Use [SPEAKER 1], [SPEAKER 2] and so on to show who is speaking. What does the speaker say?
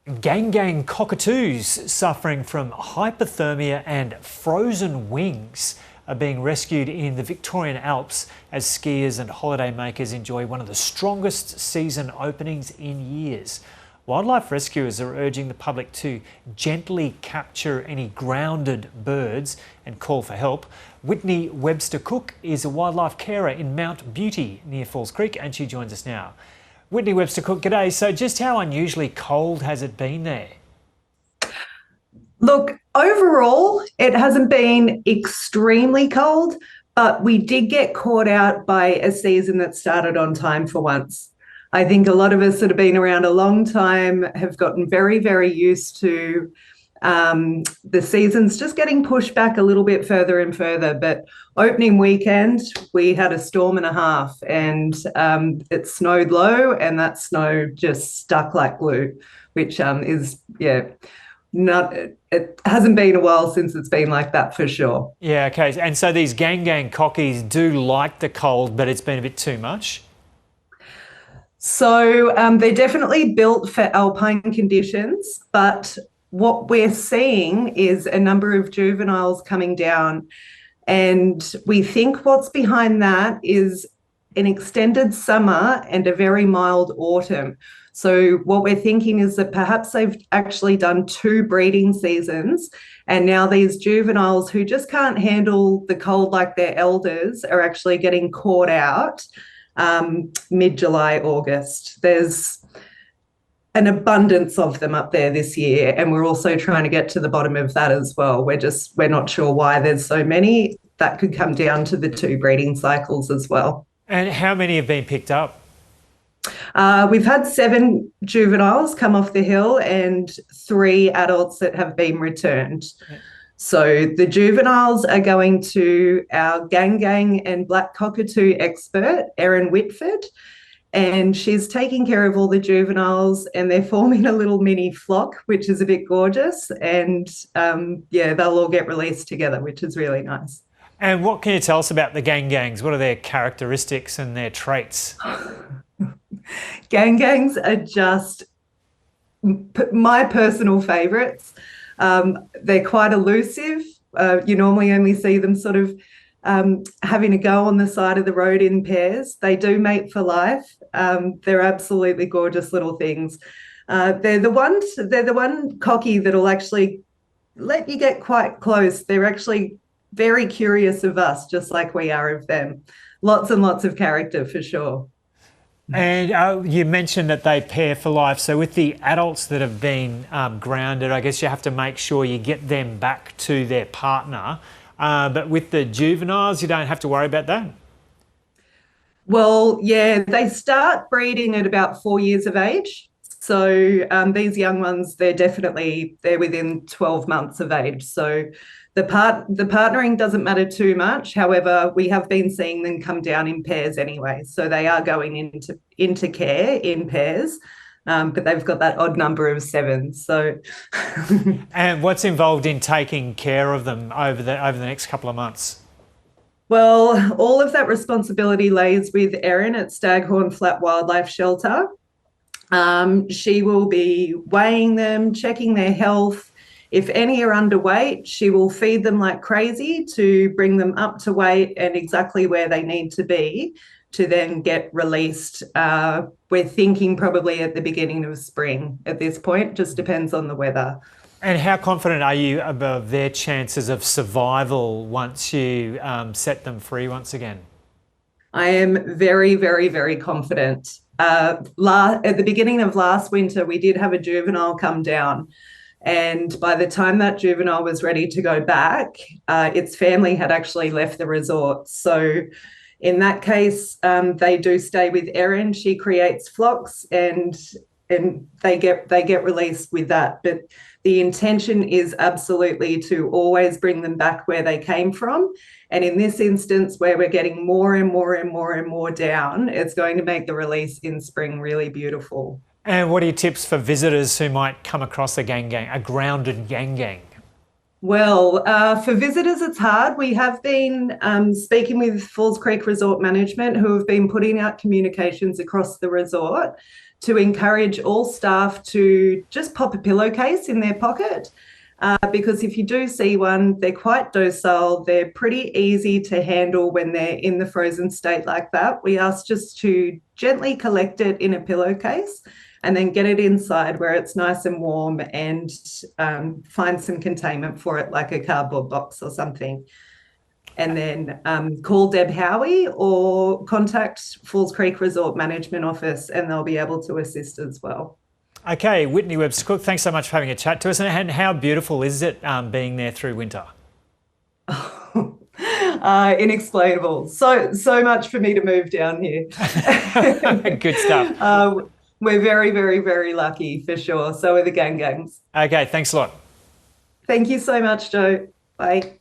[SPEAKER 1] Ganggang cockatoos suffering from hypothermia and frozen wings are being rescued in the Victorian Alps as skiers and holidaymakers enjoy one of the strongest season openings in years. Wildlife rescuers are urging the public to gently capture any grounded birds and call for help. Whitney Webster-Cook is a wildlife carer in Mount Beauty near Falls Creek, and she joins us now. Whitney Webster-Cook, g'day. So just how unusually cold has it been there?
[SPEAKER 2] Look, overall, it hasn't been extremely cold, but we did get caught out by a season that started on time for once. I think a lot of us that have been around a long time have gotten very, very used to the seasons just getting pushed back a little bit further and further. But opening weekend, we had a storm and a half, and it snowed low, and that snow just stuck like glue, which not it hasn't been a while since it's been like that for sure.
[SPEAKER 1] Yeah, okay. And so these Ganggang cockies do like the cold, but it's been a bit too much?
[SPEAKER 2] So they're definitely built for alpine conditions, but what we're seeing is a number of juveniles coming down. And we think what's behind that is an extended summer and a very mild autumn. So what we're thinking is that perhaps they've actually done 2 breeding seasons, and now these juveniles who just can't handle the cold like their elders are actually getting caught out mid-July, August. There's an abundance of them up there this year, and we're also trying to get to the bottom of that as well. We're not sure why there's so many. That could come down to the 2 breeding cycles as well.
[SPEAKER 1] And how many have been picked up?
[SPEAKER 2] We've had 7 juveniles come off the hill and 3 adults that have been returned. So the juveniles are going to our Ganggang and black cockatoo expert, Erin Whitford, and she's taking care of all the juveniles, and they're forming a little mini flock, which is a bit gorgeous. And they'll all get released together, which is really nice.
[SPEAKER 1] And what can you tell us about the Ganggangs? What are their characteristics and their traits?
[SPEAKER 2] Ganggangs are just my personal favourites. They're quite elusive. You normally only see them sort of having a go on the side of the road in pairs. They do mate for life. They're absolutely gorgeous little things. They're the one cocky that'll actually let you get quite close. They're actually very curious of us, just like we are of them. Lots and lots of character for sure.
[SPEAKER 1] And you mentioned that they pair for life. So with the adults that have been grounded, I guess you have to make sure you get them back to their partner. But with the juveniles, you don't have to worry about that?
[SPEAKER 2] Well, yeah, they start breeding at about 4 years of age. So these young ones, they're within 12 months of age. So the partnering doesn't matter too much. However, we have been seeing them come down in pairs anyway. So they are going into care in pairs, but they've got that odd number of 7. So,
[SPEAKER 1] and what's involved in taking care of them over the next couple of months?
[SPEAKER 2] Well, all of that responsibility lays with Erin at Staghorn Flat Wildlife Shelter. She will be weighing them, checking their health. If any are underweight, she will feed them like crazy to bring them up to weight and exactly where they need to be to then get released. We're thinking probably at the beginning of spring at this point, just depends on the weather.
[SPEAKER 1] And how confident are you about their chances of survival once you set them free once again?
[SPEAKER 2] I am very, very, very confident. At the beginning of last winter, we did have a juvenile come down. And by the time that juvenile was ready to go back, its family had actually left the resort. So in that case, they do stay with Erin. She creates flocks and they get released with that. But the intention is absolutely to always bring them back where they came from. And in this instance, where we're getting more and more and more and more down, it's going to make the release in spring really beautiful.
[SPEAKER 1] And what are your tips for visitors who might come across a grounded Ganggang?
[SPEAKER 2] Well, for visitors, it's hard. We have been speaking with Falls Creek Resort Management, who have been putting out communications across the resort to encourage all staff to just pop a pillowcase in their pocket. Because if you do see one, they're quite docile. They're pretty easy to handle when they're in the frozen state like that. We ask just to gently collect it in a pillowcase and then get it inside where it's nice and warm, and find some containment for it, like a cardboard box or something. And then call Deb Howie or contact Falls Creek Resort Management Office, and they'll be able to assist as well.
[SPEAKER 1] Okay, Whitney Webster-Cook, thanks so much for having a chat to us. And how beautiful is it being there through winter?
[SPEAKER 2] Inexplainable. So much for me to move down here.
[SPEAKER 1] Good stuff.
[SPEAKER 2] We're very, very, very lucky, for sure. So are the Ganggangs.
[SPEAKER 1] Okay, thanks a lot.
[SPEAKER 2] Thank you so much, Joe. Bye.